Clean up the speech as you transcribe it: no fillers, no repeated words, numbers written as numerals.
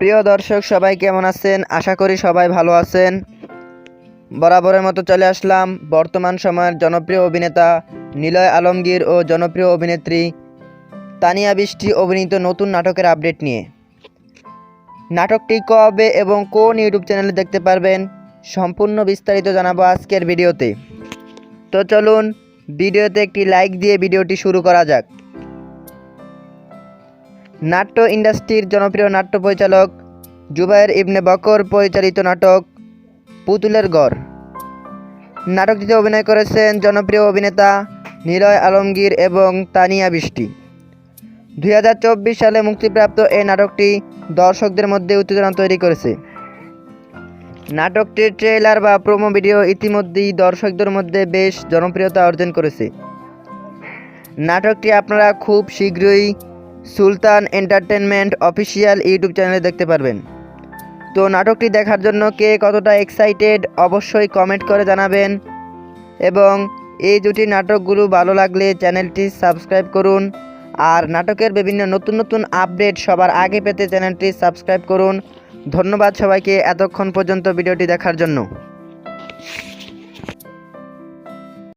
প্রিয় দর্শক সবাই কেমন আছেন? আশা করি সবাই ভালো আছেন। বরাবরের মতো চলে আসলাম বর্তমান সময়ের জনপ্রিয় অভিনেতা নিলয় আলমগীর ও জনপ্রিয় অভিনেত্রী তানিয়া বৃষ্টি অভিনীত নতুন নাটকের আপডেট নিয়ে। নাটকটি কবে এবং কোন ইউটিউব চ্যানেলে দেখতে পারবেন সম্পূর্ণ বিস্তারিত জানাবো আজকের ভিডিওতে। তো চলুন ভিডিওতে একটি লাইক দিয়ে ভিডিওটি শুরু করা যাক। নাট্য ইন্ডাস্ট্রির জনপ্রিয় নাট্য পরিচালক জুবায়ের ইবনে বকর পরিচালিত নাটক পুতুলের ঘর। নাটকটিতে অভিনয় করেছেন জনপ্রিয় অভিনেতা নিলয় আলমগীর এবং তানিয়া বৃষ্টি। 2024 সালে মুক্তিপ্রাপ্ত এই নাটকটি দর্শকদের মধ্যে উত্তেজনা তৈরি করেছে। নাটকটির ট্রেলার বা প্রোমো ভিডিও ইতিমধ্যেই দর্শকদের মধ্যে বেশ জনপ্রিয়তা অর্জন করেছে। নাটকটি আপনারা খুব শীঘ্রই সুলতান এন্টারটেনমেন্ট অফিসিয়াল ইউটিউব চ্যানেলে দেখতে পারবেন। তো নাটকটি দেখার জন্য কে কতটা এক্সাইটেড অবশ্যই কমেন্ট করে জানাবেন, এবং এই দুটি নাটকগুলো ভালো লাগলে চ্যানেলটি সাবস্ক্রাইব করুন। আর নাটকের বিভিন্ন নতুন আপডেট সবার আগে পেতে চ্যানেলটি সাবস্ক্রাইব করুন। ধন্যবাদ সবাইকে এতক্ষণ পর্যন্ত ভিডিওটি দেখার জন্য।